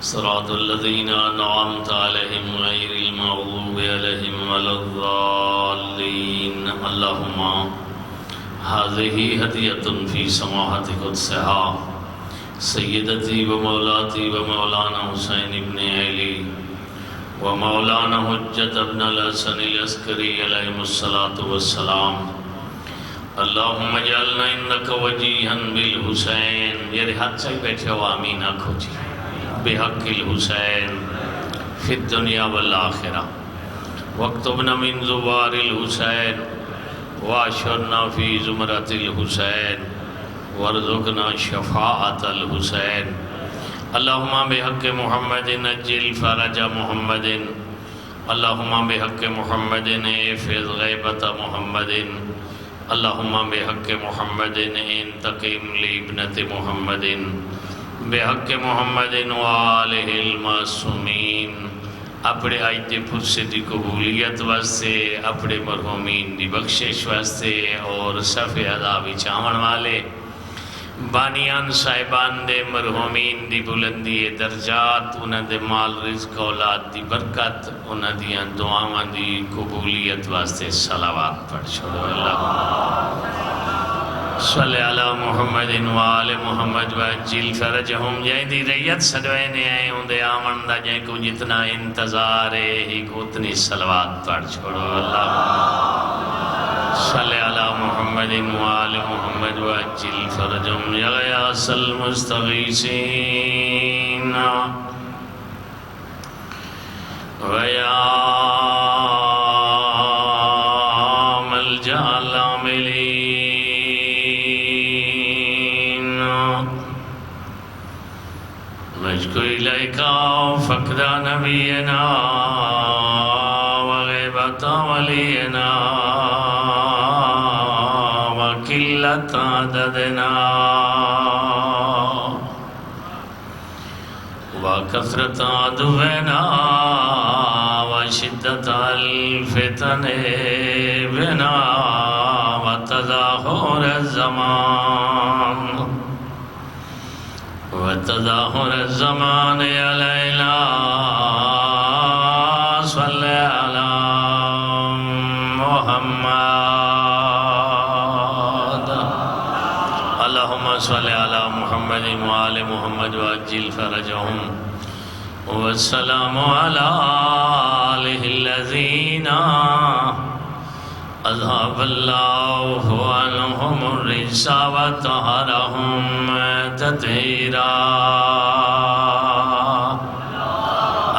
صراط الذين أنعمت عليهم غير المغضوب عليهم ولا الضالين. اللهم هذه هدية في سماحة قدسها سيدتي ومولاتي ومولانا حسين بن علي ومولانا حجة ابن الحسن العسكري عليهم الصلاة والسلام. اللهم اجعلنا انك وجيها بالحسين. میرے ہاتھ سے بیٹھے ہو آمین آنکھو جی. بحق الحسین فی الدنیا والآخرہ واکتبنا من زوار الحسین واشرنا فی زمرة الحسین وارزقنا شفاعة الحسین. اللہم بحق محمد اجل فرج محمد. اللہم بحق محمد احفظ غیبت محمد. اللہم بحق محمد انتقم لابنت محمد بحق محمد وآلہ المعصومین. اپنے آج پرسے دی قبولیت واسطے، اپنے مرحومین دی بخشش واسطے اور صفِ عذاب چاون والے بانیان صاحبان دے مرحومین دی بلندی درجات، انہاں دے مال رزق اولاد دی برکت، انہاں دیاں دعاواں دی قبولیت واسطے صلوات پڑھ چھوڑو. اللہ صلی علی محمد وآل محمد وعجل فرجہم. جائیں دی ریت سدوینے آئے ہوں دے آمن دا جائیں کو جتنا انتظار ہے ہی کو اتنی صلوات پڑھ چھوڑو. اللہ صلی علی محمد وآل محمد وعجل فرجہم. یا غیاث المستغیثین ویا ملجأ العاملین نشکو الیکا فقد نبینا وغیبت ولینا وقلت عددنا وکثرت عدونا وشدت الفتن بنا وتظاہر الزمان علینا. صلی علی محمد. اللہم صلی علی محمد وآل محمد وعجل فرجہم. والسلام علی آلہ الذین اذهب اللہ عنہم الرجس وطہرہم تطہیرا.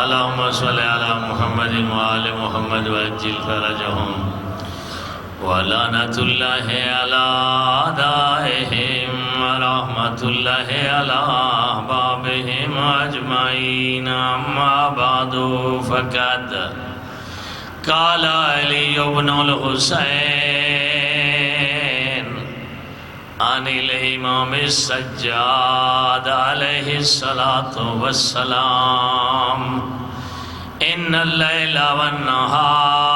اللہم صلی علی محمد وآل محمد وعجل فرجہم. ولعنت اللہ علی اعدائہم ورحمت اللہ علی احبابہم اجمعین. اما بعد فقد قال علی بن الحسین عن الامام السجاد علیہ السلام ان اللیل والنہار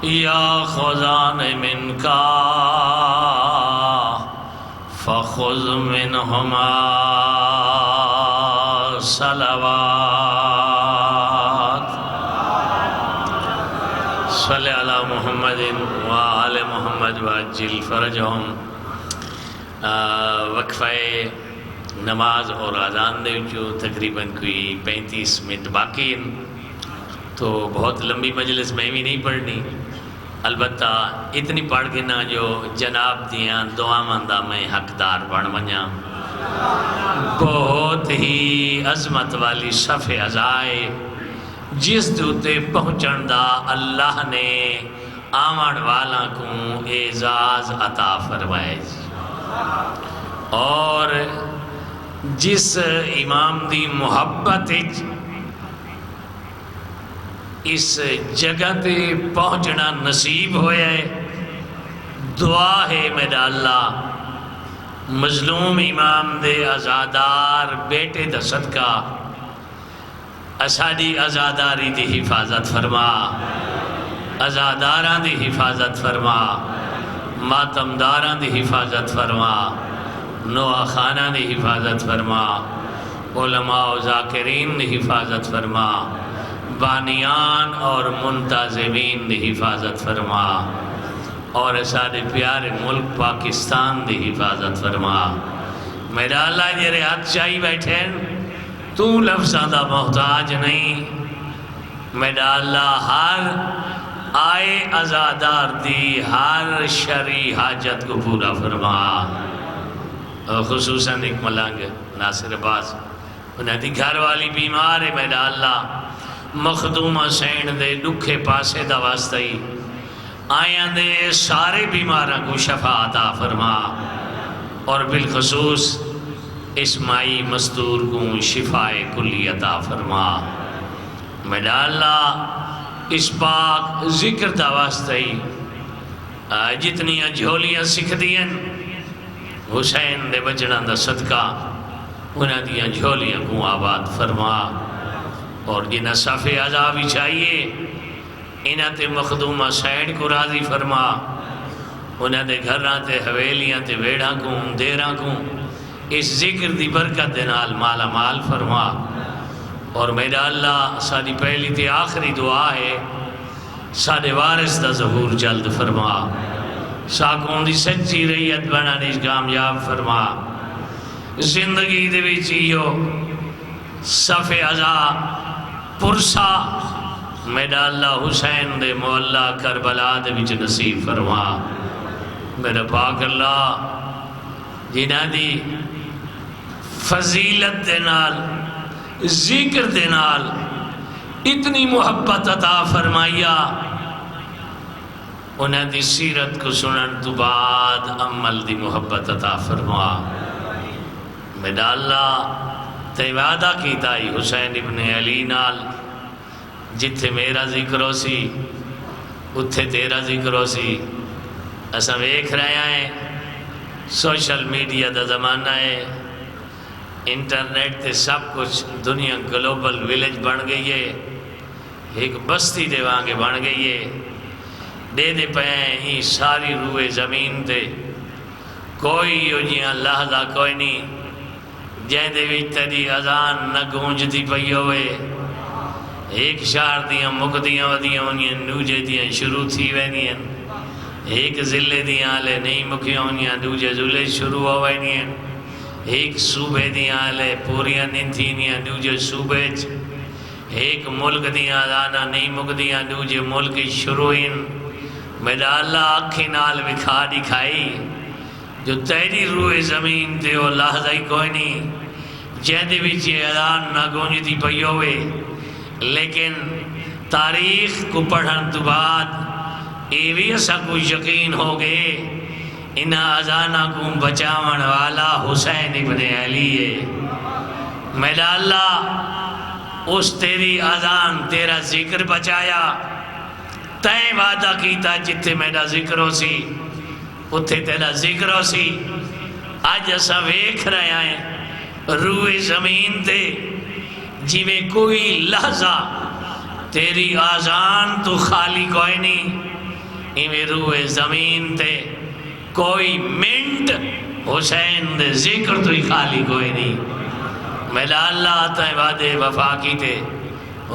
یاخذان منکا فخذ منہما صلوات. صلی علی محمد وآل محمد وعجل فرجہم. وقفہ نماز اور اذان دے جو تقریباً کوئی 35 منٹ باقی ہیں، تو بہت لمبی مجلس میں بھی نہیں پڑھنی، البتہ اتنی پڑھ کے نہ جو جناب دیاں دعاواں دا میں حقدار بن ونجاں. بہت ہی عظمت والی صف عزائے جس دوتے پہنچن دا اللہ نے آمن والا کو اعزاز عطا فرمائے. اور جس امام دی محبت اس جگہ تے پہنچنا نصیب ہویا ہے، دعا ہے میرا اللہ مظلوم امام دے ازادار بیٹے دا صدقہ اساڑی ازاداری دی حفاظت فرما، ازاداراں دی حفاظت فرما، ماتمداراں دی حفاظت فرما، نوح خانہ دی حفاظت فرما، علماء و ذاکرین دی حفاظت فرما، بانیان اور منتظمین دی حفاظت فرما، اور سارے پیارے ملک پاکستان دی حفاظت فرما۔ میرا اللہ جرے ہاتھ چاہی بیٹھے تو لفظاں دا محتاج نہیں، میرا اللہ ہر آئے ازادار دی ہر شرعی حاجت کو پورا فرما۔ خصوصاً ایک ملنگ ناصر عباس انہیں دی گھر والی بیمار ہے، میرا اللہ مخدوم حسین دے دکھے پاسے دا واسطہ ہی آیاں دے سارے بیماراں کو شفا عطا فرما، اور بالخصوص اسماعی مستور کو شفاء کلی عطا فرما۔ میرا اللہ اس پاک ذکر دا واسطہ ہی جتنی جھولیاں سکھ دیں حسین دے بچڑاں دا صدقہ انہاں دیاں جھولیاں کو آباد فرما، اور جنہاں صف عزا بھی چاہیے انہاں تے مخدوم حسین کو راضی فرما، انہاں دے گھراں تے حویلیاں تے ویڑاں کو دیراں کو اس ذکر دی برکت دے نال مالا مال فرما۔ اور میرا اللہ ساری پہلی تے آخری دعا ہے سارے وارث دا ظہور جلد فرما، ساکوں دی سچی ریت بنانے کامیاب فرما، زندگی دے وچ ایو صف عزا پرسا میرا اللہ حسین دے مولا کربلا دے وچ نصیب فرما۔ میرا پاک اللہ جنہاں دی فضیلت دے نال ذکر دے نال اتنی محبت عطا فرمائیا، انہاں دی سیرت کو سنن تو بعد عمل دی محبت عطا فرما۔ میرا اللہ تے وعدہ کیتا ہی حسین ابن علی نال جتھے میرا ذکر ہو سی اتھے تیرا ذکر ہو سی۔ اساں ویکھ رہے ہیں سوشل میڈیا دا زمانہ ہے، انٹرنیٹ تے سب کچھ دنیا گلوبل ویلیج بن گئی ہے، ایک بستی دے وانگے بن گئی ہے، دے دے پہیں ہی ساری روئے زمین تے کوئی یو جیاں لحظہ کوئی نہیں جہاں دے وچ تیری اذان نہ گونجتی پئی ہوئے، ایک شہر دیاں مکدیاں ودیاں ہونیاں دوجے دیاں شروع تھی وینیاں، ایک ضلع دیاں آلے نہیں مکیاں ہونیاں دوجے ضلع شروع ہو وینیاں، ایک صوبے دیاں آلے پوریاں نہیں تھینیاں دوجے صوبے چ، ایک ملک دیاں آزانا نہیں مکدیاں دوجے ملک شروع ہیں۔ میرا اللہ آنکھیں نال وکھا دکھائی جو تیری روئے زمین تے وہ لحظہ ہی کوئی نہیں جہدے وچ یہ اذان نہ گونجتی پئی ہوئے، لیکن تاریخ کو پڑھن تو بعد یہ بھی ایسا کوئی یقین ہو گئے انہاں اذانہ کو بچاون والا حسین ابن علی ہے۔ میرا اللہ اس تیری اذان تیرا ذکر بچایا، تائیں وعدہ کیتا جتے میرا ذکر ہو سی اتھے تیرا ذکر ہو سی۔ آج ایسا ویکھ رہے ہیں روئے زمین تے جی میں کوئی لحظہ تیری آزان تو خالی کوئی نہیں، ایویں روئے زمین تے کوئی منٹ حسین دے ذکر تو ہی خالی کوئی نہیں۔ میرا اللہ تائیں وعدے وفا کی تے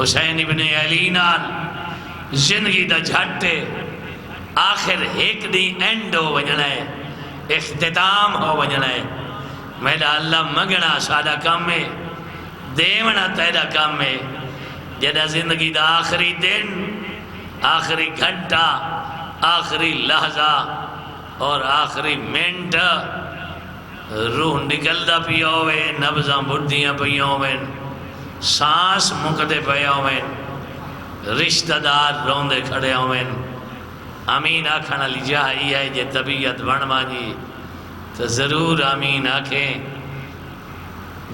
حسین ابن علی نال زندگی دا جھٹے آخر ایک دی اینڈ ہو وجنا ہے، اختتام ہو وجنا ہے۔ میرا اللہ مگنا سادہ کام ہے، دیونا تیرا کام ہے، جدہ زندگی دا آخری دن، آخری گھنٹہ، آخری لحظہ اور آخری منٹ روح نکلدا پیا ہوئے، نبضاں بڑھدیاں پیا ہوئے، سانس مکدے پیا ہوئے، رشتہ دار روندے کھڑے ہوئے، آمین آکھنا لی جاہی ہے جے طبیعت بن مانی تو ضرور آمین آکھیں۔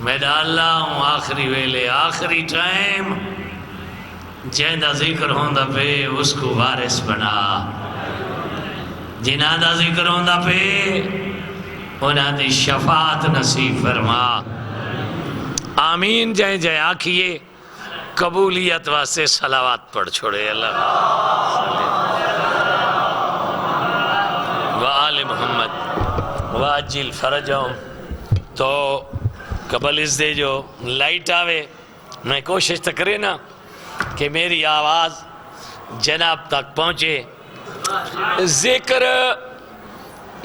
میرا اللہ ہوں آخری ویلے آخری ٹائم جہاں ذکر ہوندہ پہ اس کو وارث بنا، جنہاں دا ذکر ہوندہ پہ انہاں دی شفاعت نصیب فرما۔ آمین جائیں جائیں آکھئے، قبولیت واسطے صلوات پڑھ چھوڑے اللہ وآل محمد واجل فرجہم تو قبل اس دے جو لائٹ آوے میں کوشش تو کرے نا کہ میری آواز جناب تک پہنچے. ذکر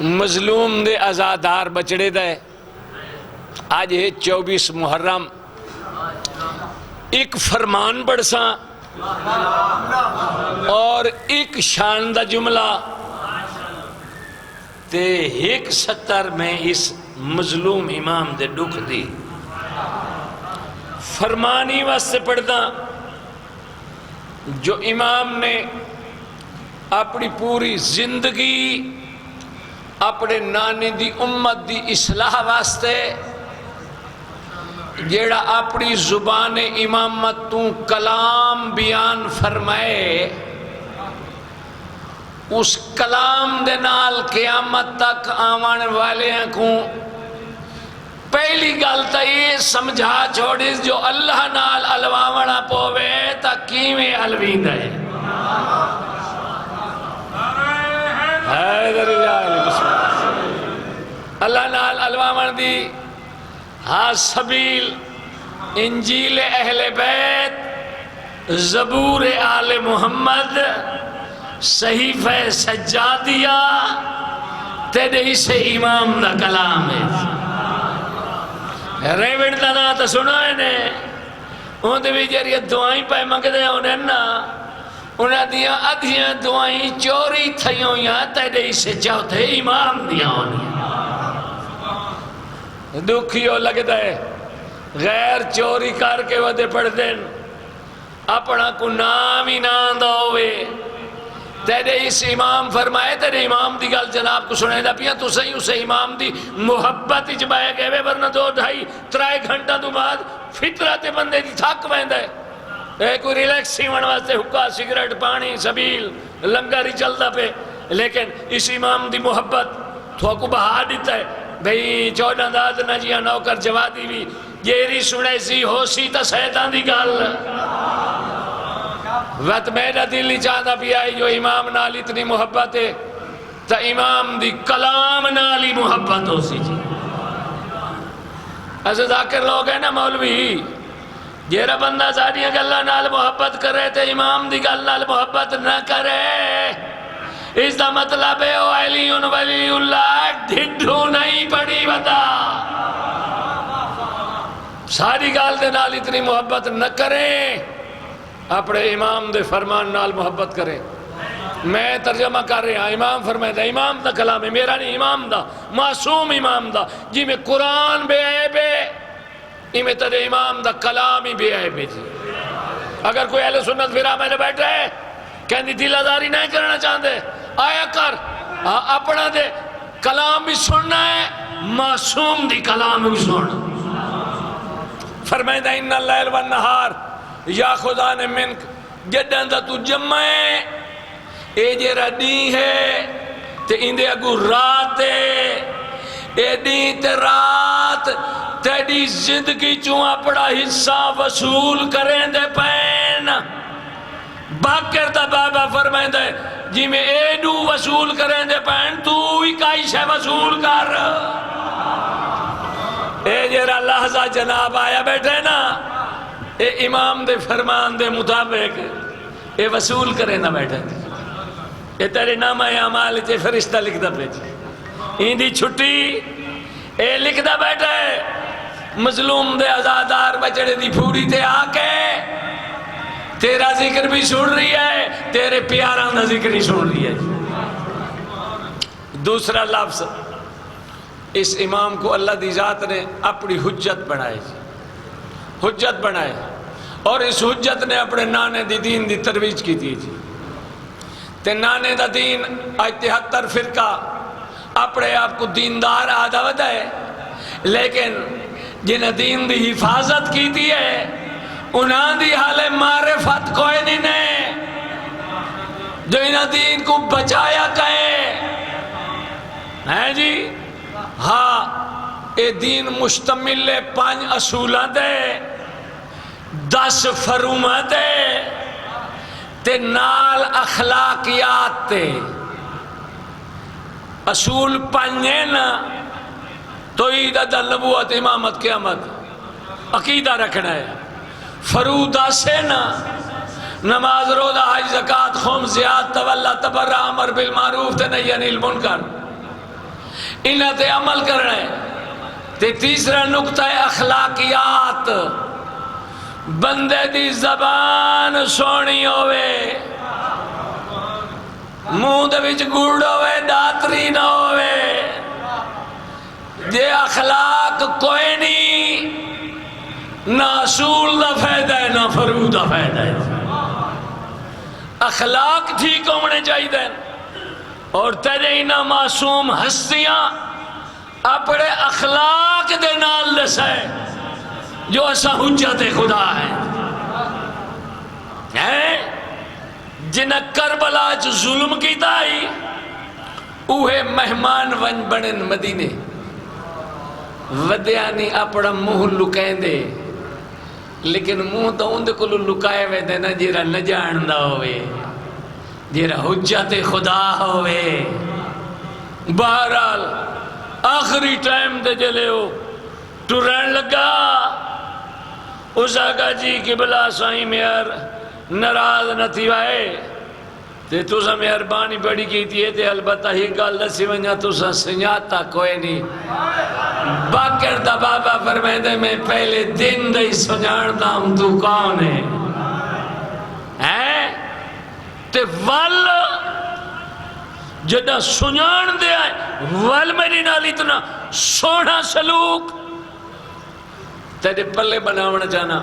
مظلوم دے آزادار بچڑے دے. آج ہے 24 محرم. ایک فرمان بڑھساں اور ایک شاندہ جملہ تے ایک 70 میں اس مظلوم امام دے دکھ دی فرمانی واسطے پڑھدا جو امام نے اپنی پوری زندگی اپنے نانے دی امت دی اصلاح واسطے جیڑا اپنی زبان امامت تو کلام بیان فرمائے اس کلام دے نال قیامت تک آوان والے ہیں کو پہلی گالتا یہ سمجھا چھوڑی جو اللہ نال الواونا پوے تا کیویں الوین ہے. اللہ نال الواون دی ہاں سبیل انجیل اہل بیت زبور آل محمد صحیفہ سجادیہ تیرے سے امام دا کلام ہے. ریوڑ دا نا تا سنو ہے نے ان دے بھی جریہ دعائیں پہ مانگ دے انہیں نا انہیں دیا ادھیاں دعائیں چوری تھیوں یا تیرے سے چوتھے امام دیا انہیں دکھیوں لگ دے غیر چوری کر کے ودے پڑھ دیں اپنا کو نام ہی نام دا ہوئے. تیرے اس امام فرمائے تیرے امام دی گل جناب کو سنے دا پیا تو صحیح اسے امام دی محبت اجبائے گئے وے ورنہ 2-2.5-3 گھنٹہ دو بعد فطرت بندے دی تھک ویندہ ہے. کوئی ریلیکسی من واسطے حکا سگریٹ پانی سبیل لنگاری چلتا پہ لیکن اس امام دی محبت تو کو بہا دیتا ہے بھئی 14 داد نہ جیاں نوکر جوادی بھی جیری سنے سی ہو سی تا سیدان دی گال وقت میرا دل نہیں چاہتا بھی آئی جو امام نال اتنی محبت ہے تا امام دی کلام نالی محبت ہو سی جی. ایسے ذاکر لوگ ہیں نا مولوی جیرا بندہ ساڑیاں گلہ نال محبت کرے تے امام دی گل نال محبت نہ کرے اس دا مطلب ہے او علیون ولی اللہ ڈھڈو نہیں پڑی بتا ساری گال دے نال اتنی محبت نہ کریں اپنے امام دے فرمان نال محبت کریں. میں ترجمہ کر رہا امام فرمائے دا امام دا کلام ہے میرا نہیں امام دا معصوم امام دا جی میں قرآن بے عیب ہے میں تیرے امام دا کلام ہی بے عیب ہے جی. اگر کوئی اہل سنت پھرا میں نے بیٹھا ہے کہنی دل آزاری نہیں کرنا چاہتے آیا کر اپنا دے کلام بھی سننا ہے معصوم دی کلام بھی سننا. فرمائے دا ان اللیل والنہار یا خدا نے منک جدن دا تو جمعے اے جیرا دی ہے تے اندے اگو رات ہے اے دی تے رات تیری زندگی چوں اپنا حصہ وصول کریں دے پین باکر دا بابا فرمائیں دے جی میں ایڈو وصول کریں دے پین تو ہی کائی شے وصول کر. اے جیرا لحظہ جناب آیا بیٹھے نا اے امام دے فرمان دے مطابق اے وصول کرے نہ بیٹھے اے تیرے نام اعمال تے فرشتہ لکھ دا بیٹھے ایندی چھٹی اے لکھ دا بیٹھے مظلوم دے آزادار بچڑے دی پھوڑی تے آکے تیرا ذکر بھی سن رہی ہے تیرے پیاران دا ذکر ہی سن رہی ہے. دوسرا لفظ اس امام کو اللہ دی ذات نے اپنی حجت بنائے حجت بنائے اور اس حجت نے اپنے نانے دی دین دی ترویج کی تھی جی. تے نانے دا دین 73 فرقہ اپنے آپ کو دیندار آدھا ودا ہے لیکن جنہیں دین دی حفاظت کی تھی ہے انہاں دی حال معرفت کوئی نہیں جو انہاں دین کو بچایا کہیں ہیں جی. ہاں اے دین مشتمل 5 اصولہ دے 10 فرومہ دے تے نال اخلاقیات تے اصول 5 نا توحید نبوت امامت قیامت عقیدہ رکھنا ہے. فرود سے نا نماز روزہ حج زکات خم زیاد تولا تبرع امر بالمعروف تے نہی عن المنکر انہاں تے عمل کرنا ہے. تے تیسرا نقطہ ہے اخلاقیات. بندے دی زبان سونی ہوئے, منہ دے وچ گڑ ہوئے, داتری نہ ہوئے. جے اخلاق کوئی نہیں, نہ اصول دا فائدہ ہے نہ فروغ دا فائدہ ہے. اخلاق ٹھیک ہونے چاہیے. اور تیرے انہاں معصوم ہستیاں اپنے اخلاق دے نال دسے جو ایسا حجت خدا ہے. جنہ کربلا چ ظلم کیتا ہی اوہے مہمان ون بنن مدینے. ودیانی اپنا منہ لکائیں دے, لیکن منہ تو اندھ کو لکائے وے دے نا جیرا نہ جاندا ہوئے, جیرا حجت خدا ہوئے. بہرحال آخری ٹائم دے جلے ہو ٹرین لگا. اس آگا جی قبلہ سائیں میار ناراض نہ تھی وائے تے تُسا مہربانی بڑی کی تھی. تے البتہ ہی گل دسی ونجا تُسا سنجاتا کوئی نہیں. باکر دا بابا فرمائے دے میں پہلے دن دے سنجاندہ ہوں تو کون ہے تے ول جدہ سنجان دے آئے ول میری نال اتنا سونا سلوک تیرے پلے بناونا چاہنا.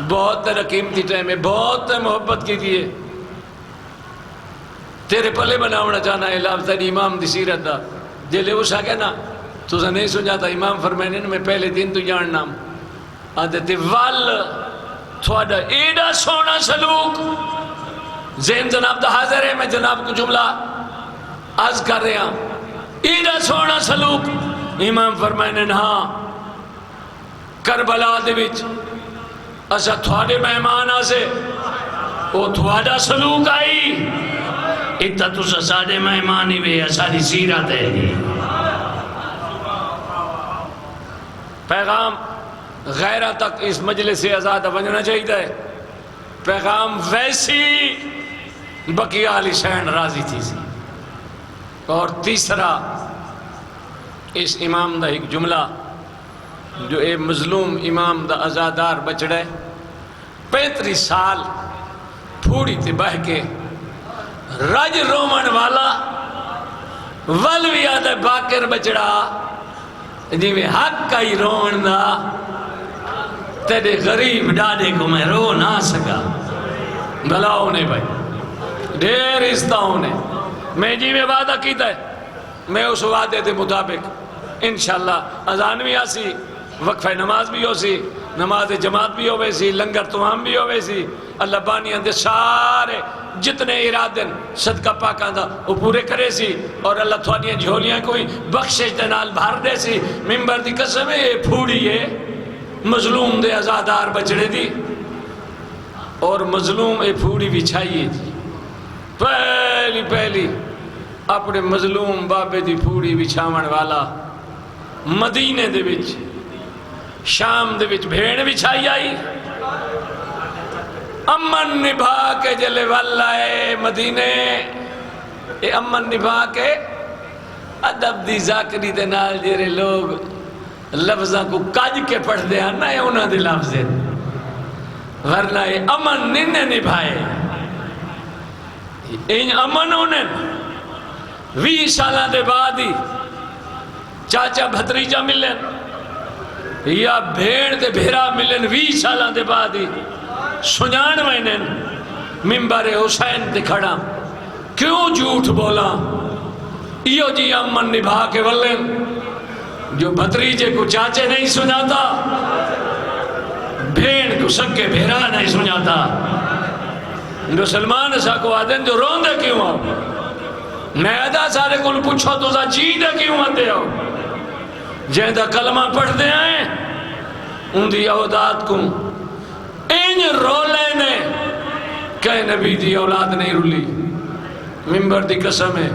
بہت تیرا قیمتی ٹائم ہے, بہت محبت کی دیئے تیرے پلے بناونا چاہنا ہے. لفظ تیری امام دی سیرت دا جلے اس آگے نا تو سا نہیں سنجاتا. امام فرمائنے میں پہلے دن تو جاننا آدھے تے وال تھوڑا ایڈا سونا سلوک. ذہن جناب دا حاضر ہے, میں جناب کو جملہ عرض کر رہے ہیں. ایڈا سونا سلوک. امام فرمائنے ہاں کربلا دے وچ اسا تھوڑے مہمان آسے وہ تھوڑا سلوک آئی. اتنا تو سادے مہمانی وے اساری سیرت ہے. پیغام غیرہ تک اس مجلس سے آزاد بننا چاہیے. پیغام ویسی بقیہ علی شہن راضی تھی سی. اور تیسرا اس امام دا ایک جملہ جو اے مظلوم امام دا ازادار بچڑے 35 سال پھوڑی تے بہ کے رج رومن والا ول بھی آدھے باکر بچڑا جی میں حق کا ہی رومن دا تیرے غریب ڈاڈے کو میں رو نہ سکا. بھلاؤ نے بھائی ڈھیر استاؤں نے میں جی میں وعدہ کیتا ہے میں اس وعدے دے مطابق انشاءاللہ اذان بھی آسی, وقفہ نماز بھی ہو سی, نماز جماعت بھی ہوئے سی, لنگر تمام بھی ہوئے سی. اللہ بانیاں دے سارے جتنے ارادن صدقہ پاکاں دا وہ پورے کرے سی. اور اللہ تھوڑیاں جھولیاں کوئی بخشش دے نال بھار دے سی. ممبر دی قسم ہے یہ پھوڑی ہے مظلوم دے ازادار بچڑے دی. اور مظلوم اے پھوڑی بچھائیے جی پہلی اپنے مظلوم بابے دی پھوڑی بچھاون والا مدینے دے وچ شام دے وچ بھیڑ بچھائی آئی. امن نبھا کے جلے والا ہے مدینے. اے امن نبھا کے ادب دی ذاکری دے نال جیرے لوگ لفظاں کو کج کے پڑھ دے ہیں نا انہاں دے لفظ ہیں, ورنہ یہ امن نہیں نبھائے. ان امن انہیں 20 سالہ دے بعد ہی چاچا بھتریجا ملن یا بھیڑ دے بھیرا ملن 20 سالہ دے بعد ہی سنجان وینن ممبر حسین دے کھڑا کیوں جھوٹ بولا. یہ جی امن نبھا کے ولن جو بھتریجے کو چاچے نہیں سناتا, بھیڑ کو سکے بھیرا نہیں سناتا. جو سلمان سا کو آدن جو رون دے کیوں آؤ, میں ادا سارے کو پوچھو تو سا جی دے کیوں آتے ہو. جہدہ کلمہ پڑھ دے آئیں ان دی اولاد کو ان رولے نے کہ نبی دی اولاد نہیں رولی. ممبر دی قسم ہے.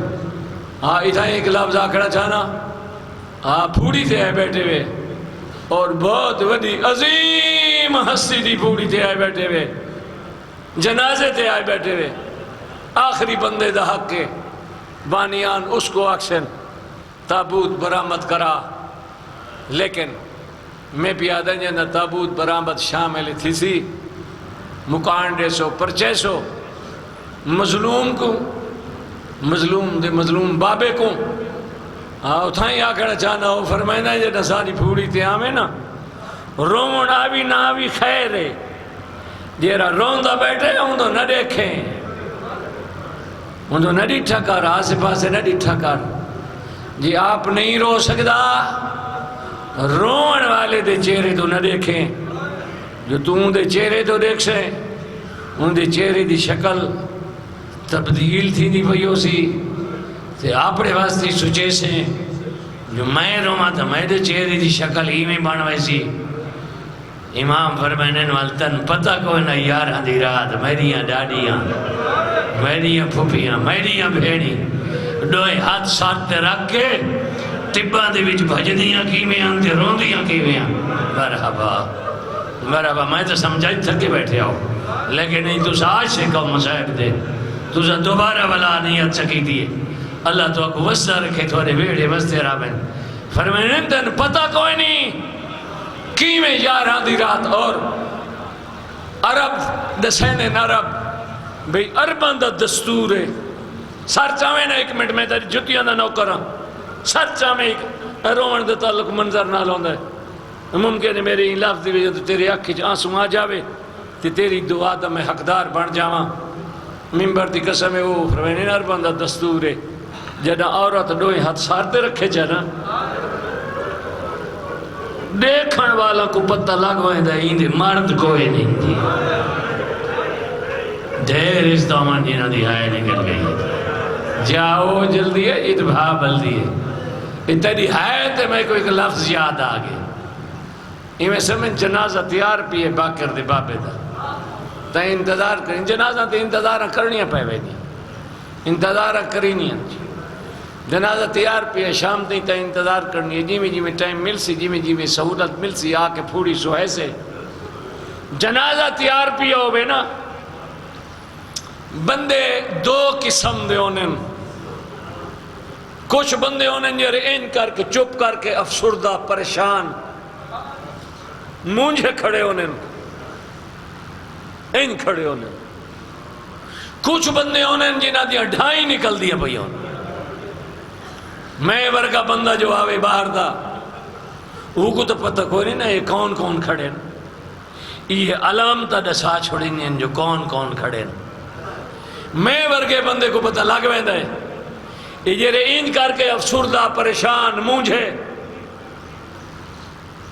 ہاں ادھا ایک لفظ آکڑا چاہنا آپ پھوڑی تے آئے بیٹھے ہوئے اور بہت وڈی عظیم ہستی دی پھوڑی تے آئے بیٹھے ہوئے، جنازے تے آئے بیٹھے ہوئے، آخری بندے دا حق کے بانیان اس کو اکشن تابوت برآمد کرا، لیکن میں پیادہ جنہ تابوت برآمد شامل تھی سی مکانڈے سو پرچے سو مظلوم کو، مظلوم دے مظلوم بابے کو اتھائیں آکڑا چاہنا ہو فرمائنا جنہ ساری پھوڑی تے آمیں نا رومن آوی نہ آوی خیر ہے، جیرا روندہ بیٹھے ہوں تو نہ دیکھیں، ہوں تو نہ ڈیٹھا کر، آسے پاسے نہ ڈیٹھا کر، جی آپ نہیں رو سکتا رومن والے دے چہرے تو نہ دیکھیں، جو تم دے چہرے تو دیکھ سے ان دے چہرے دی شکل تبدیل تھی دی پئیو سی تے آپڑے واسطے سوچے سے جو میں روما تھا میں دے چہرے دی شکل ہی میں بن ویسی۔ امام فرمائنے والتن پتہ کوئی نہ یاراں دی رات میریاں ڈاڈیاں میریاں پھپیاں میریاں بھیڑی ڈوئے ہاتھ ساتھ تے رکھ کے ٹباں دے وچ بھجدیاں کیویں تے روندیاں کیویں۔ مرحبا مرحبا، میں تو سمجھائی تھکے بیٹھے آؤ لیکن نہیں تو آج سے کہو مصائب دے تو دوبارہ والا نیت سکی دیئے اللہ تو کو وسط رکھے تھوڑے بیڑے وسط رابن۔ فرمائنے تن پتہ کوئی نہیں کیویں یاراں دی رات، اور عرب دسینن عرب بھئی عرباں دا دستور ہے، سر چاہویں نا ایک منٹ میں تاری جتیاں دا نوکراں سر چاہویں ایک رومن دا تعلق منظر نہ لوندا ہے، ممکن ہے میرے لفظ دی وجہ تو تیرے آنکھ وچ آنسو آ جاوے تے تیری دعا دا میں حقدار بن جاواں۔ ممبر دی قسم ہے وہ فرمائنے عرباں دا دستور ہے جدہ عورت ڈوئے ہاتھ سارتے رکھے جانا دیکھن والا کو پتہ لگوائیں دا ہی دے مرد کوئی نہیں دی دیر اس دومان جنہ دی آئے نکل گئی جاؤ جلدی ہے اتباہ بلدی ہے اتنی ہے تے میں کوئی لفظ یاد آگے میں سمجھ جنازہ تیار پیے باکر دے بابے دا تا انتظار کریں جنازہ تے انتظارہ کرنیاں پہ ویدی انتظارہ کرنیاں جنازہ تیار پیے شام تے تا انتظار کرنی ہے جی میں ٹائم مل سی جی میں سہولت مل سی آکے پھوڑی سو ایسے جنازہ تیار پیے ہو بے نا بندے دو قسم دے ہونن، کچھ بندے ہونن جرے ان کر کے چپ کر کے افسردہ پریشان مونجھے کھڑے ہونن ان کھڑے ہونن، کچھ بندے ہونن جنہ دیا ڈھائی نکل دیا بھئی ہونن۔ میں ورگا بندہ جو آوے باہر دا وہ کو تو پتہ کوئی نہیں نا یہ کون کون کھڑے ہیں، یہ علامتہ دسا چھوڑی نہیں جو کون کون کھڑے ہیں۔ میں ورگے بندے کو پتہ لگ ویندہ ہے یہ جرے ان کر کے افسردہ پریشان مونجھے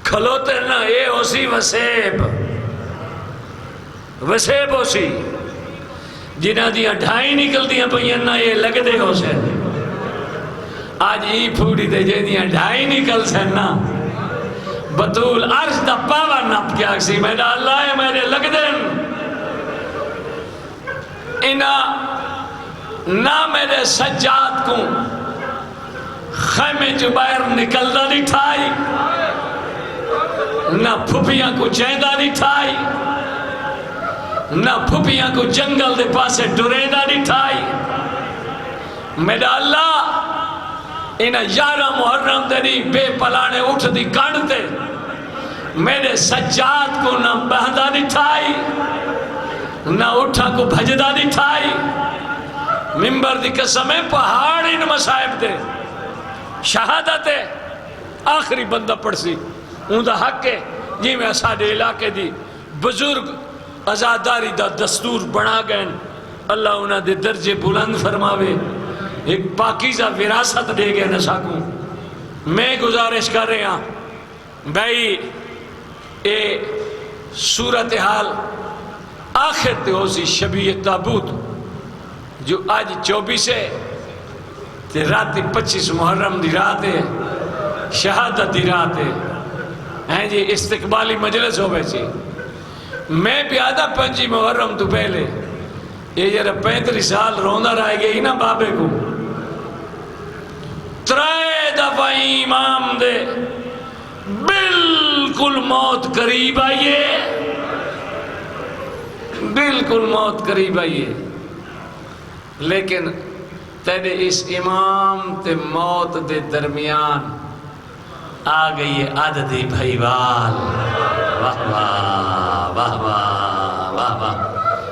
کھلوتے نا اے ہو سی وسیب وسیب ہو سی جنہ دیا ڈھائی نکل دیا پہین نا یہ لگ دے ہو سے آج ہی پھوڑی دے جے دیا ڈھائی نکل سے نا بطول عرش دا پاور نپ کیا کسی میں دا اللہ ہے میں نے لگ دیں نہ میرے سجاد کو خیمے جو باہر نکلنا نہیں تھائی نہ پھپیاں کو چیندہ نہیں تھائی نہ پھپیاں کو جنگل دے پاسے ڈریدہ نہیں تھائی میرا اللہ انہا 11 محرم دنی بے پلانے اٹھ دی کانڈتے میرے سجاد کو نہ بہدہ نہیں تھائی نہ اٹھا کو بھجدہ نہیں تھائی ممبر دی قسمیں پہاڑی نہ مسائب دے شہادت ہے آخری بندہ پڑھ سی اندہ حق ہے جی میں اساڑے علاقے دی بزرگ ازاداری دا دستور بنا گئے اللہ انہاں دے درجے بلند فرماوے ایک پاکیزہ وراثت دے گئے نساکوں میں گزارش کر رہے ہیں بھائی اے صورتحال آخر تے ہو سی شبیہ تابوت جو آج 24 ہے تے رات 25 محرم دی رات ہے شہادت دی رات ہے جی استقبالی مجلس ہو بیچی میں پیادہ 5 محرم تو پہلے یہ جرہ 35 سال روندہ رہ گئی نا بابے کو ترائے دفعہ امام دے بالکل موت قریب آئیے، بالکل موت قریب آئیے، لیکن تیرے اس امام تے موت دے درمیان آ گئی عددی بھائیوال۔ واہ واہ واہ واہ واہ واہ۔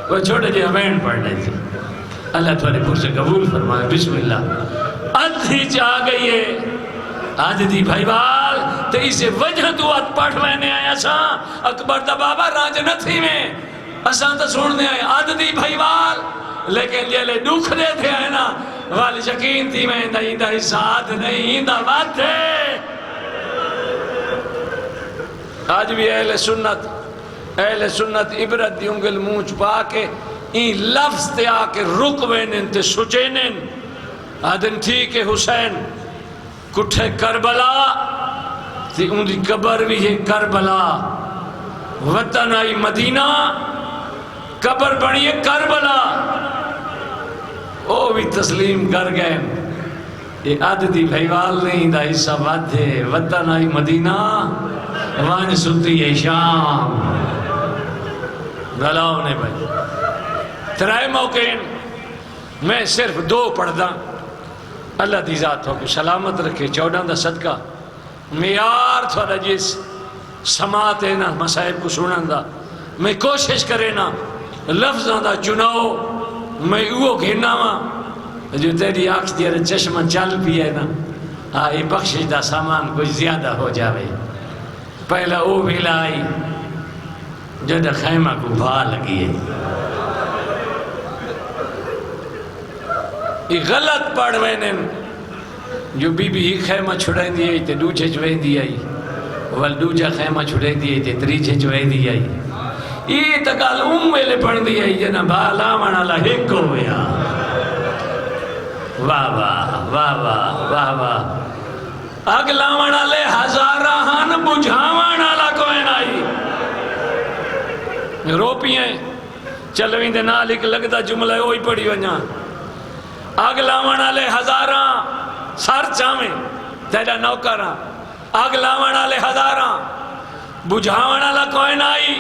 وہ چھوٹے جی ہمیں پڑھنے جی، اللہ تمہارے پرسے قبول فرمائے، بسم اللہ۔ عددی چاہ گئی ہے عددی بھائیوال، تو اسے وجہ تو عد پڑھ میں نے آیا سا اکبر دا بابا راج نہ تھی میں اساں تو سننے آئے عددی بھائیوال، لیکن جیلے دکھ دے تھے آئے نا والی یقین تھی میں دا ساتھ نہیں دا بات ہے۔ آج بھی اہل سنت عبرت دی انگل مونچ پا کے این لفظ تے آ کے رکوینن تے سچینن آدن تھی کہ حسین کٹھے کربلا تے ان دی قبر بھی ہے کربلا، وطن آئی مدینہ قبر بنی ہے کربلا، او بھی تسلیم کر گئے۔ یہ عددی بھائیوال نہیں دا حصہ وعدے، وطن آئی مدینہ وان ستی ہے شام۔ گلاؤ نے بھائی ترائے موقع میں صرف 2 پڑھ دا، اللہ دی ذات ہو کہ سلامت رکھے 14 دا صدقہ معیار تھوڑا جس سماعت ہے نا مسائب کو سنن دا، میں کوشش کرے نا لفظاں دا چناؤ میں اوہ گھننا ماں جو تیری آنکھ تیرے چشمہ چل بھی ہے نا یہ بخشش دا سامان کچھ زیادہ ہو جاوے۔ پہلا او ویلا آئی جو دا خیمہ کو بھا لگی ہے، یہ غلط پڑھ وینن جو بی بی ہی خیمہ چھڑیں دی آئی تے دوچے چویں دی آئی والدوجہ خیمہ چھڑیں دی آئی تے تریچے چویں دی آئی، یہ تکال ویلے پڑھ دی آئی جنا بالا منالا ہکو ہویا۔ واہ واہ واہ واہ واہ واہ۔ اگلا منالے ہزاراہن بجھاوانا کوئی نائی، روپیاں چلویں دے نال ایک لگتا جملہ ہوئی پڑھی ونجا، اگلا منالے ہزاراں سار چاہیں تیرا نوکراں، اگلا منالے ہزاراں بجھاوانا کوئی نائی،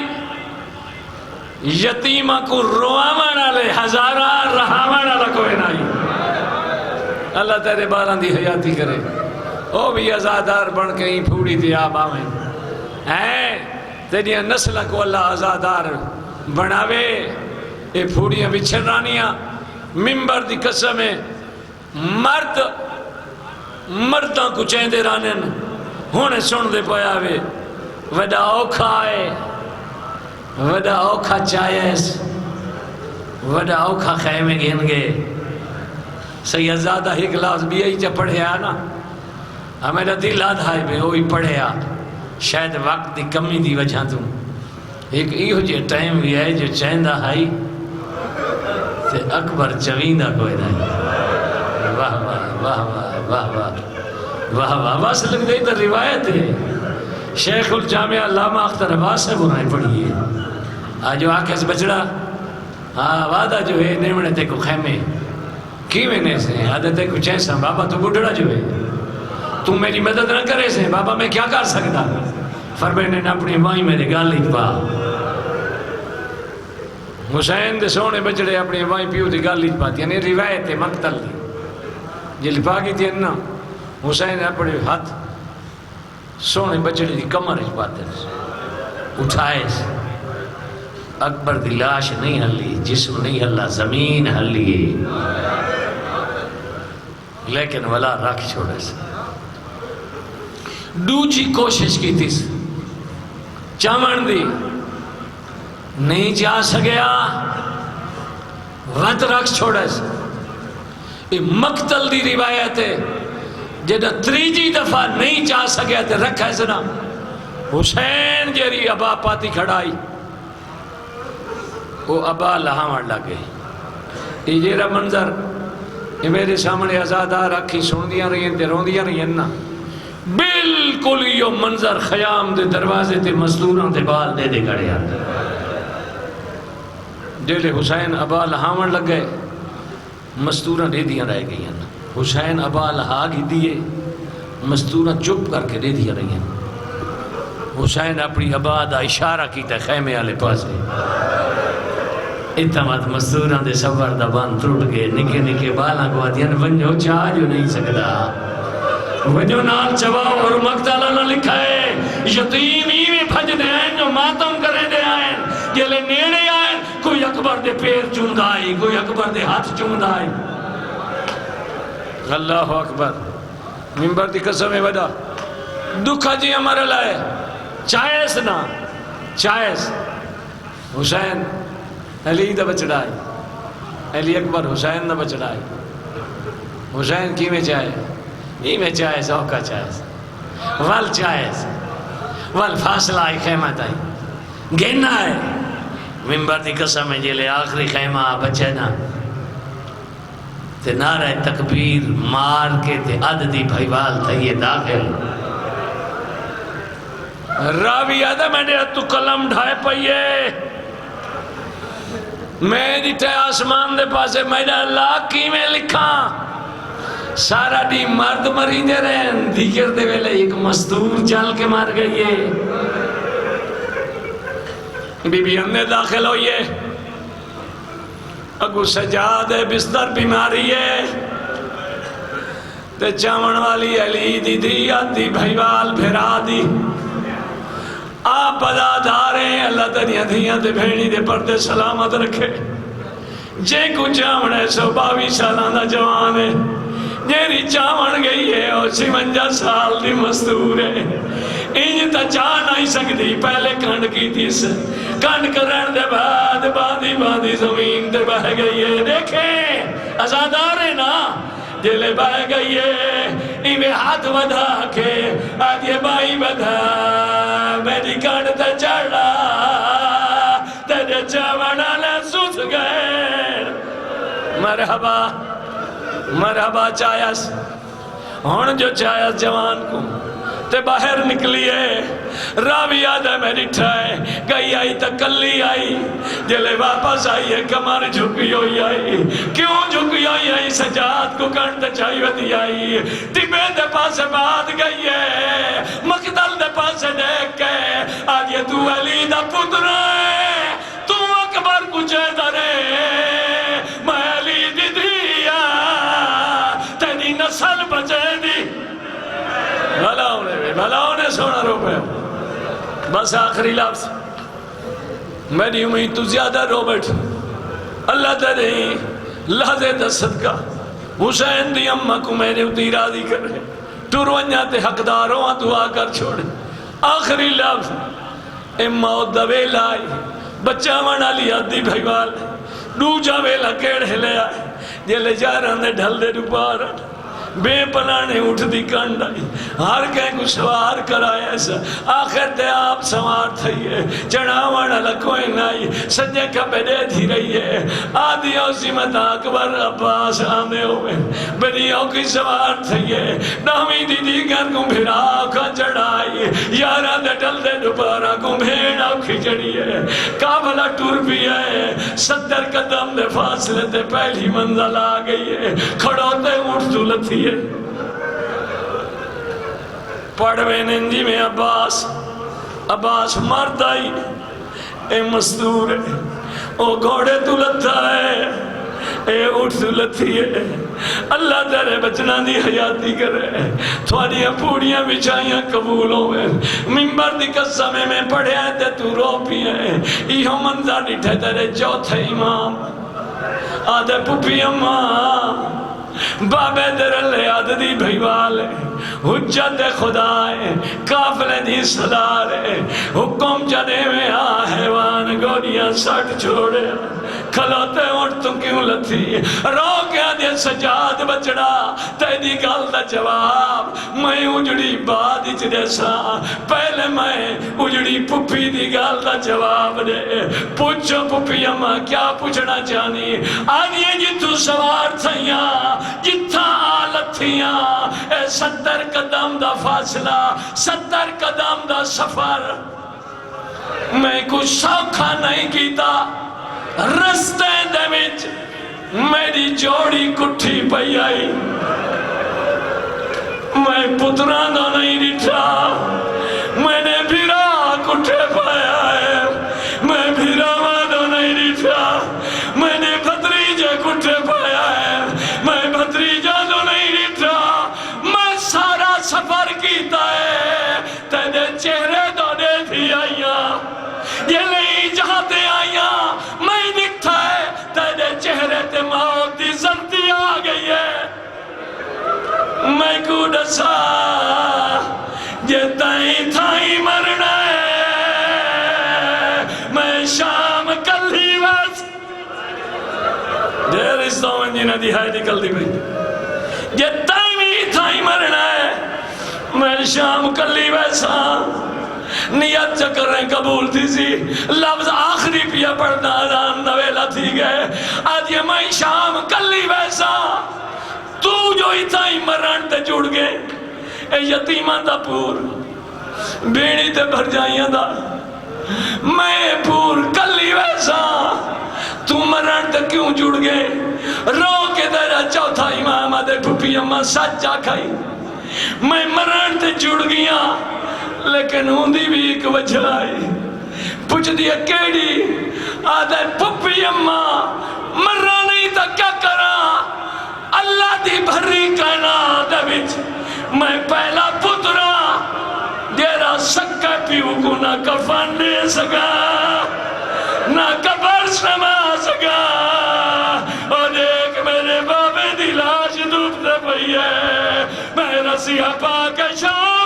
یتیمہ کو رواوانا لے ہزاراں رہاوانا کوئی نائی۔ اللہ تیرے بالاں دی حیاتی کرے، او بھی ازادار بن کے ہی پھوڑی دی آپ آویں، تیریاں نسلہ کو اللہ ازادار بناوے، اے پھوڑیاں بچھرانیاں ممبر دی قسم ہے، مرداں کو چیندے رانن ہونے سن دے پایاوے، وڈا اوکھا آئے، وڈا اوکھا چاہیس، وڈا اوکھا خیمے گھن گے۔ سیدزادہ ہی کلاس بھی آئی چا پڑھے آنا، ہمیرا دل آدھائی بے ہوئی پڑھے آ، شاید وقت دی کمی دی وجہ توں ایک ایہو جے ٹائم بھی ہے جو چیندہ ہائی تے اکبر چویندہ کوئی نہیں۔ واہ واہ واہ واہ واہ واہ واہ واہ واہ سے لگ دے در روایت ہے، شیخ الجامعہ علامہ اختر عباس سے بنائے پڑھی ہے، آجو آکھے سے بچڑا وعدہ جو ہے نیمنے تے کو خیمے کی میں سے عادتے کو چیسا بابا تو بڑھڑا جو ہے تو میری مدد نہ کرے سے بابا میں کیا کر سکتا، فرمانے نے اپنی مائی میرے گالی پا، حسین دے سونے بچڑے اپنی مائی پیو دی گالی پاتی، یعنی روایت مقتل دی جل پاکی تھی نا، حسین اپنے ہاتھ سونے بچڑے دی کمر اس پاتے اٹھائے سے، اکبر دی لاش نہیں ہلی، جسم نہیں ہلا، زمین ہلی، لیکن ولا رکھ چھوڑے سے دوجی کوشش کی تھی چامن دی نہیں جا سکیا، وط رکھ چھوڑے سے یہ مقتل دی روایت ہے، جدہ تریجی دفعہ نہیں جا سکیا تے رکھا ہے سنا حسین جیری ابا پاتی کھڑائی، وہ ابا لہاں لگے، یہ جیرا منظر یہ میرے سامنے ازادار رکھی سن دیا رہی ہیں تے رون دیا رہی ہیں نا، بالکل یہ منظر خیام دے دروازے تے مزدوراں دے بال دے کھڑے آتے، جیلے حسین ابا لہاں لگ گئے، مزدوراں دے دیا رہ گئی ہیں، حسین ابا لہا گی دیے مستورہ چپ کر کے دے دیا رہی ہیں. حسین اپنی ابا دا اشارہ کیتا خیمے والے پاسے. اتمت مستورہ دے سفر دا بان ٹوٹ گئے. نکے نکے بالاں کو آدھیاں ونجو چاہ جو نہیں سکتا. ونجو نال چواؤ اور مقتلہ نہ لکھائے. یتیم ہی میں بھج دے آئیں جو ماتم کرے دے آئیں. جلے نیڑے آئیں کوئی اکبر دے پیر چوندائی کوئی اکبر دے ہاتھ چوندائی. اللہ اکبر. ممبر دی قسم ودا دکھا جی ہمارے لائے چاہیس نا چاہیس. حسین علی دا بچڑائی. علی اکبر حسین دا بچڑائی. حسین کی میں چاہے ہی میں چاہیس اوکا چاہیس وال چاہیس وال فاصلہ آئی خیمہ تائی گینا ہے. ممبر دی قسم ہے جلے آخری خیمہ بچے نا تے نعرہ تکبیر مار کے تے عددی بھائیوال تھا یہ داخل. راوی آدھا میں نے تو قلم ڈھائے پئیے میں دیتے آسمان دے پاسے میں نے اللہ کی میں لکھا. سارا دی مرد مری دے رہے ہیں. دیگر دے ویلے ایک مستور چل کے مار گئی ہے. بی بی ہم نے داخل ہوئیے اگو سجاد ہے بستر بیماری ہے تے چاون والی علی دی دی آتی بھائیوال بھیرا دی. آپ اداداریں اللہ تنیا دھیاں دے بھینی دے پردے سلامت رکھے. جے کو چاون ہے 122 سالانہ جوان ہے. جیری چاون گئی ہے اور 56 سال دی مستور ہے. انج تا چاہ نہیں سکتی پہلے کنڈ کی تیس کنڈ کرن دے بعد باندھی زمین دے بہ گئی ہے. دیکھیں ازادار ہے نا جلے بہ گئی ہے. ایویں ہاتھ بدھا کے آدھے بائی بدھا میری کنڈ تے چڑھا تیرے چاوڑا لے سوس گئے. مرحبا مرحبا چاہیس. ہون جو چاہیس جوان کو تے باہر نکلیے. راوی آدھے میری ٹھائے گئی آئی تکلی آئی. جلے واپس آئی ہے کمر جھکی ہوئی آئی. کیوں جھکی ہوئی آئی سجاد کو کنڈ چاہی ودی آئی. ٹبے دے پاس بات گئی ہے مقتل دے پاس دیکھ کے آدھے تو علی دا پتر ہے تو اکبر کو چیدہ رہے میں علی دی دیا تیری نسل بچے دی. بھلا انہیں سونا رو پہ. بس آخری لفظ میری امید تو زیادہ رو بیٹھ. اللہ تیرے لحظے دا صدقہ حسین دی اممہ کو میں نے اتی راضی کر رہے. ٹورونیا تے حقداروں دعا کر چھوڑے. آخری لفظ موت دا ویلا آئی بچہ منا لیا دی بھائیوال دوجا ویلا کیڑے لے آئے. جلے جاران دے ڈھل دے ڈپارا بے پنانے اٹھ دی کنڈ آئی. ہر کہیں کو سوار کرائے ایسا آخر تے آپ سوار تھئیے چڑھاوانا لکوئی نائی سجے کھپے دے دھی رہی ہے. آدھیوں سیمت اکبر عباس آمے ہوئے بڑیوں کی سوار تھئیے. نامی دی دیگر کو بھیرا کا چڑھائی یارہ دے ڈل دے دوپارہ کو بھیڑا کھچڑی ہے. کابلہ ٹور بھی ہے 70 قدم دے فاصلے تے پہلی منزل آ گئی ہے. کھڑوتے اٹھ دولتی پڑھوے ننجی میں عباس مرد آئی اے مستور ہے او گھوڑے تو لتا ہے اے اٹھ تو لتی ہے. اللہ تیرے بچنا دی حیاتی کرے تھوڑیاں پوڑیاں بچائیاں قبول ہوئے. ممبر دی قسم میں پڑھے آئے تے تو رو پی ہے. ایہو منظر ڈٹھے تیرے چوتھے امام آدھے پپی اماں بابے درلے عددی بھائیوالے حجت خدا ہے کافلے دی صدار ہے. حکم چڑے میں حیوان گوڑیاں سٹ چھوڑے کھلوتے اٹھ تو کیوں لتھی رو کیا دے سجاد بچڑا تیری گل دا جواب میں اجڑی باد اچ دے سا پہلے میں اجڑی پپی دی گل دا جواب دے. پوچھو پپی اماں کیا پوچھنا چاہنی آگے جی تو سوار تھیاں جتھا آلت تھیاں اے 70 قدم دا فاصلہ 70 قدم دا سفر میں کچھ سوکھا نہیں کیتا. رستے دے وچ میری جوڑی کٹھی پئی آئی میں پترا دا نہیں ڈٹھا میں نے بھیرا کٹھے پایا ہے میں بھیرا دا نہیں ڈٹھا میں نے بھتریجے کٹھے پایا ہے میں بھتریجہ دا نہیں ڈٹھا میں سارا سفر کیتا ہے تیرے چہرے دونے بھی آئیاں یہ نہیں جہاں آئیاں میں نکھتا ہے تیرے چہرے تے موت دی زندی آ گئی ہے میں کو دسا یہ تائیں تھائیں مرنا ہے میں شام کل ہی بس دیر اس دومن جنہ دی ہائی نکل دی بھئی یہ تائیں تھائیں مرنا ہے میں شام کل ہی ویسا نیت چکر رہے قبول تھی سی لفظ آخری پیا پڑھنا آدھان نویلہ تھی گئے آج یہ میں شام کل ہی ویسا تو جو اتائی مران تے جڑ گئے اے یتیمان دا پور بیڑی تے بھر جائیاں دا میں پور کلی ویسا تو مران تے کیوں جڑ گئے رو کے دیرہ چوتھا امام آدھے پھپی اممہ سچا کھائی میں مران تے جڑ گیا لیکن ہوندی بھی ایک وجہ آئی پوچھ دیا کیڑی آدھے پھپی اممہ مران نہیں تا کیا کرا اللہ دی بھری کائنات وچ میں پہلا پترا جیرا سکا پیو کو نہ کفن دے سکا نہ قبر سما سکا اور ایک میرے بابے دی لاش ڈوبتے پئی ہے میں رسیہ پاک شام